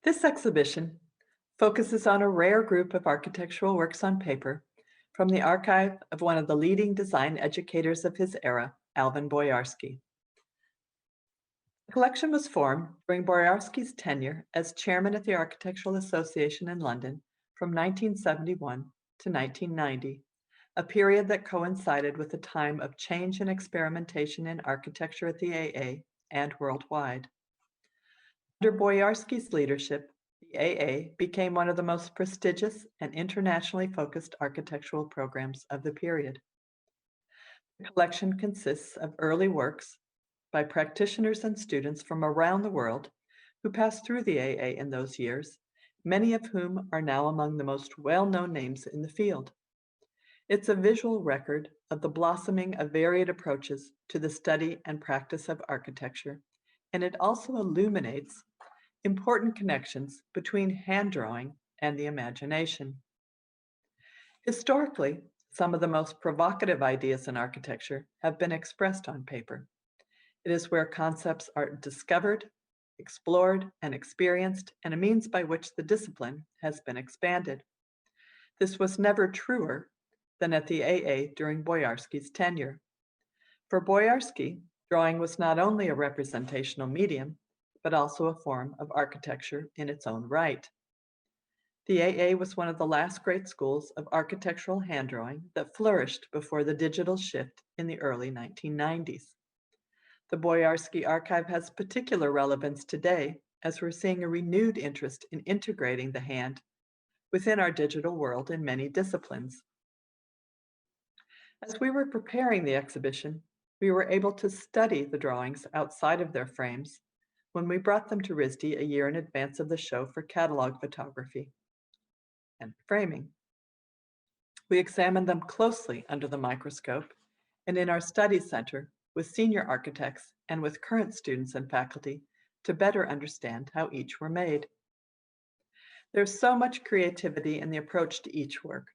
This exhibition focuses on a rare group of architectural works on paper from the archive of one of the leading design educators of his era, Alvin Boyarsky. The collection was formed during Boyarsky's tenure as chairman at the Architectural Association in London from 1971 to 1990, a period that coincided with a time of change and experimentation in architecture at the AA and worldwide. Under Boyarsky's leadership, the AA became one of the most prestigious and internationally focused architectural programs of the period. The collection consists of early works by practitioners and students from around the world who passed through the AA in those years, many of whom are now among the most well-known names in the field. It's a visual record of the blossoming of varied approaches to the study and practice of architecture, and it also illuminates important connections between hand drawing and the imagination. Historically, some of the most provocative ideas in architecture have been expressed on paper. It is where concepts are discovered, explored, and experienced, and a means by which the discipline has been expanded. This was never truer than at the AA during Boyarsky's tenure. For Boyarsky, drawing was not only a representational medium, but also a form of architecture in its own right. The AA was one of the last great schools of architectural hand drawing that flourished before the digital shift in the early 1990s. The Boyarsky archive has particular relevance today as we're seeing a renewed interest in integrating the hand within our digital world in many disciplines. As we were preparing the exhibition, we were able to study the drawings outside of their frames when we brought them to RISD a year in advance of the show for catalog photography and framing. We examined them closely under the microscope and in our study center with senior architects and with current students and faculty to better understand how each were made. There's so much creativity in the approach to each work.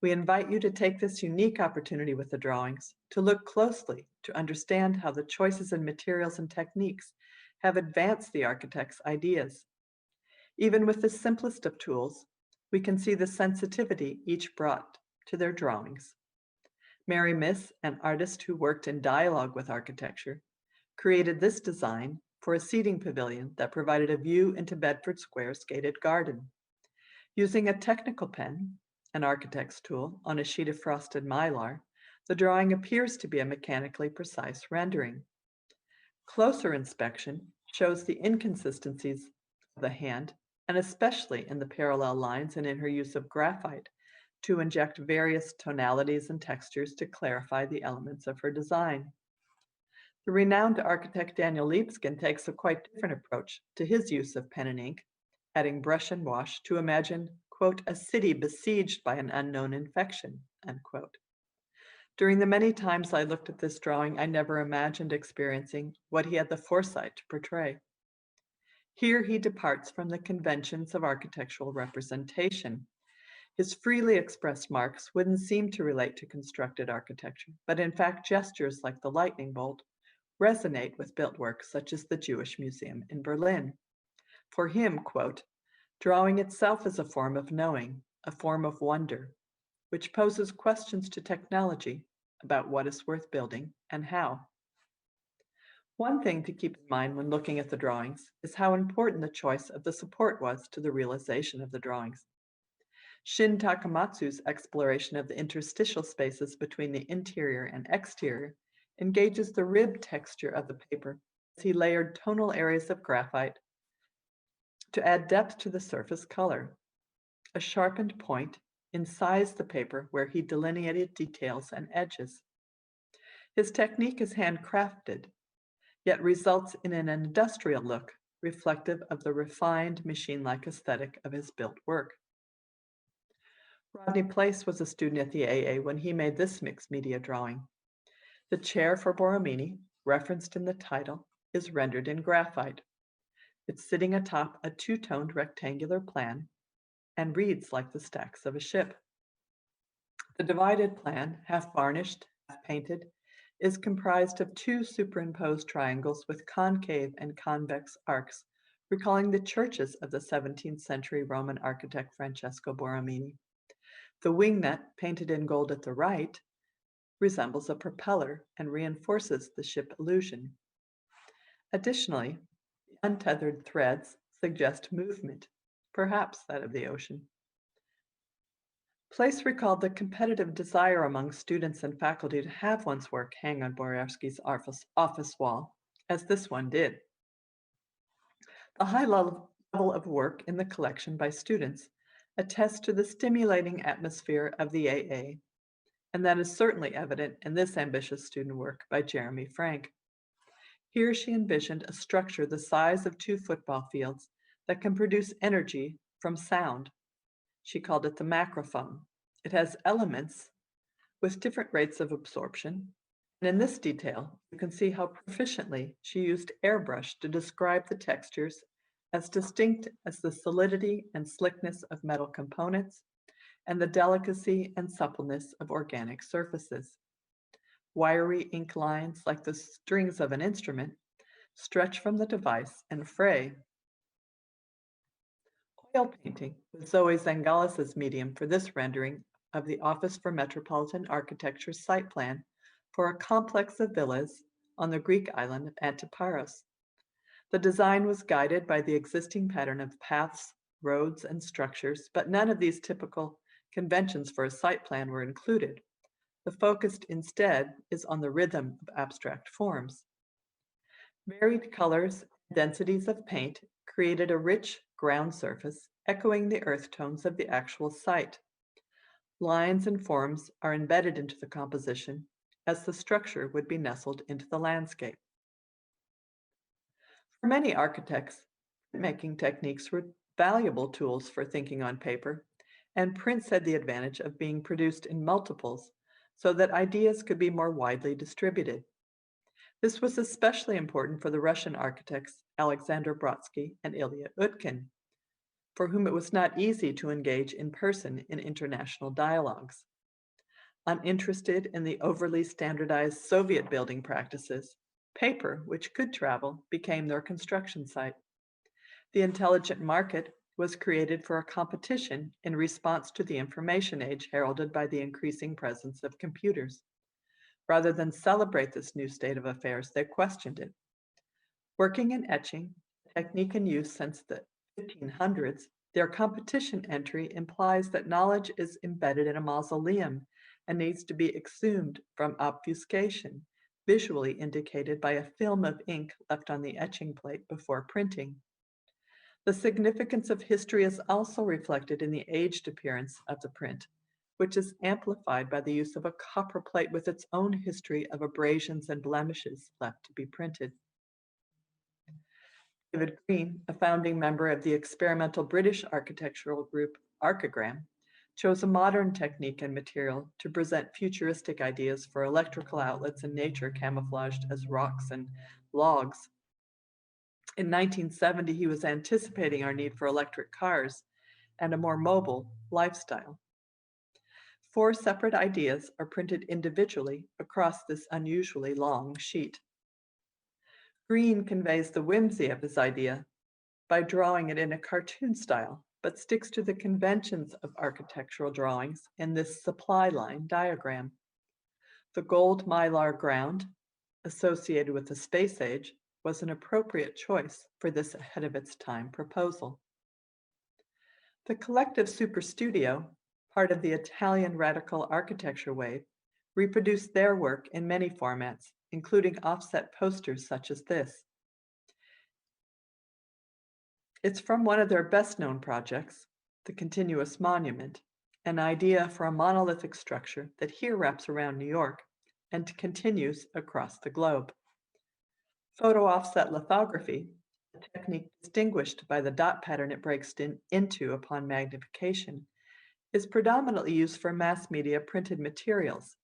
We invite you to take this unique opportunity with the drawings to look closely to understand how the choices in materials and techniques have advanced the architect's ideas. Even with the simplest of tools, we can see the sensitivity each brought to their drawings. Mary Miss, an artist who worked in dialogue with architecture, created this design for a seating pavilion that provided a view into Bedford Square's gated garden. Using a technical pen, an architect's tool, on a sheet of frosted mylar, the drawing appears to be a mechanically precise rendering. Closer inspection shows the inconsistencies of the hand, and especially in the parallel lines and in her use of graphite to inject various tonalities and textures to clarify the elements of her design. The renowned architect Daniel Libeskind takes a quite different approach to his use of pen and ink, adding brush and wash to imagine, quote, a city besieged by an unknown infection, unquote. During the many times I looked at this drawing, I never imagined experiencing what he had the foresight to portray. Here he departs from the conventions of architectural representation. His freely expressed marks wouldn't seem to relate to constructed architecture, but in fact gestures like the lightning bolt resonate with built works such as the Jewish Museum in Berlin. For him, quote, drawing itself is a form of knowing, a form of wonder, which poses questions to technology about what is worth building and how. One thing to keep in mind when looking at the drawings is how important the choice of the support was to the realization of the drawings. Shin Takamatsu's exploration of the interstitial spaces between the interior and exterior engages the ribbed texture of the paper as he layered tonal areas of graphite to add depth to the surface color. A sharpened point incised the paper where he delineated details and edges. His technique is handcrafted, yet results in an industrial look reflective of the refined machine-like aesthetic of his built work. Rodney Place was a student at the AA when he made this mixed media drawing. The chair for Borromini, referenced in the title, is rendered in graphite. It's sitting atop a two-toned rectangular plan and reads like the stacks of a ship. The divided plan, half varnished, half painted, is comprised of two superimposed triangles with concave and convex arcs recalling the churches of the 17th century Roman architect Francesco Borromini. The wingnet, painted in gold at the right, resembles a propeller and reinforces the ship illusion. Additionally, the untethered threads suggest movement, perhaps that of the ocean. Place recalled the competitive desire among students and faculty to have one's work hang on Boyarsky's office wall, as this one did. The high level of work in the collection by students attests to the stimulating atmosphere of the AA, and that is certainly evident in this ambitious student work by Jeremy Frank. Here she envisioned a structure the size of 2 football fields that can produce energy from sound. She called it the macrophone. It has elements with different rates of absorption, and in this detail, you can see how proficiently she used airbrush to describe the textures as distinct as the solidity and slickness of metal components and the delicacy and suppleness of organic surfaces. Wiry ink lines, like the strings of an instrument, stretch from the device and fray. Oil painting was Zoe Zangalis's medium for this rendering of the Office for Metropolitan Architecture site plan for a complex of villas on the Greek island of Antiparos. The design was guided by the existing pattern of paths, roads, and structures, but none of these typical conventions for a site plan were included. The focus instead is on the rhythm of abstract forms. Varied colors and densities of paint created a rich ground surface echoing the earth tones of the actual site. Lines and forms are embedded into the composition as the structure would be nestled into the landscape. For many architects, printmaking techniques were valuable tools for thinking on paper, and prints had the advantage of being produced in multiples so that ideas could be more widely distributed. This was especially important for the Russian architects Alexander Brodsky and Ilya Utkin, for whom it was not easy to engage in person in international dialogues. Uninterested in the overly standardized Soviet building practices, paper, which could travel, became their construction site. The intelligent market was created for a competition in response to the information age heralded by the increasing presence of computers. Rather than celebrate this new state of affairs, they questioned it. Working in etching, a technique in use since the 1500s, their competition entry implies that knowledge is embedded in a mausoleum and needs to be exhumed from obfuscation, visually indicated by a film of ink left on the etching plate before printing. The significance of history is also reflected in the aged appearance of the print, which is amplified by the use of a copper plate with its own history of abrasions and blemishes left to be printed. David Green, a founding member of the experimental British architectural group Archigram, chose a modern technique and material to present futuristic ideas for electrical outlets in nature camouflaged as rocks and logs. In 1970, he was anticipating our need for electric cars and a more mobile lifestyle. 4 separate ideas are printed individually across this unusually long sheet. Green conveys the whimsy of his idea by drawing it in a cartoon style, but sticks to the conventions of architectural drawings in this supply line diagram. The gold mylar ground, associated with the space age, was an appropriate choice for this ahead of its time proposal. The collective superstudio, part of the Italian radical architecture wave, reproduced their work in many formats, including offset posters such as this. It's from one of their best-known projects, the Continuous Monument, an idea for a monolithic structure that here wraps around New York and continues across the globe. Photo offset lithography, a technique distinguished by the dot pattern it breaks into upon magnification, is predominantly used for mass media printed materials,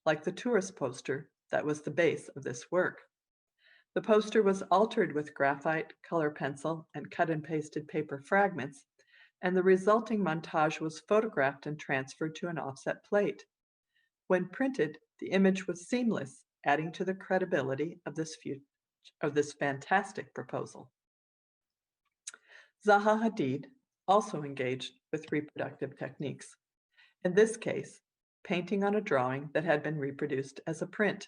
like the tourist poster that was the base of this work. The poster was altered with graphite, color pencil, and cut and pasted paper fragments, and the resulting montage was photographed and transferred to an offset plate. When printed, the image was seamless, adding to the credibility of this fantastic proposal. Zaha Hadid also engaged with reproductive techniques. In this case, painting on a drawing that had been reproduced as a print.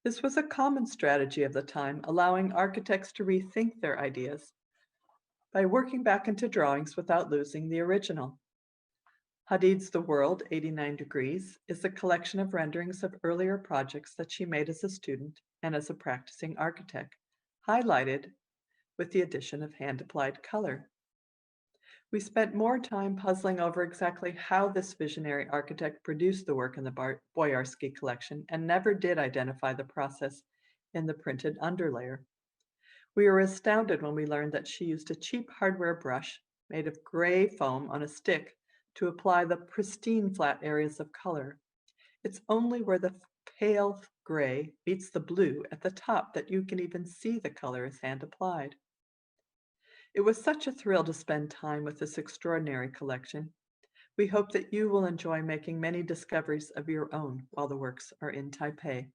This was a common strategy of the time, allowing architects to rethink their ideas by working back into drawings without losing the original. Hadid's The World 89 Degrees is a collection of renderings of earlier projects that she made as a student and as a practicing architect, highlighted with the addition of hand-applied color. We spent more time puzzling over exactly how this visionary architect produced the work in the Boyarsky collection and never did identify the process in the printed underlayer. We were astounded when we learned that she used a cheap hardware brush made of gray foam on a stick to apply the pristine flat areas of color. It's only where the pale gray meets the blue at the top that you can even see the color is hand-applied. It was such a thrill to spend time with this extraordinary collection. We hope that you will enjoy making many discoveries of your own while the works are in Taipei.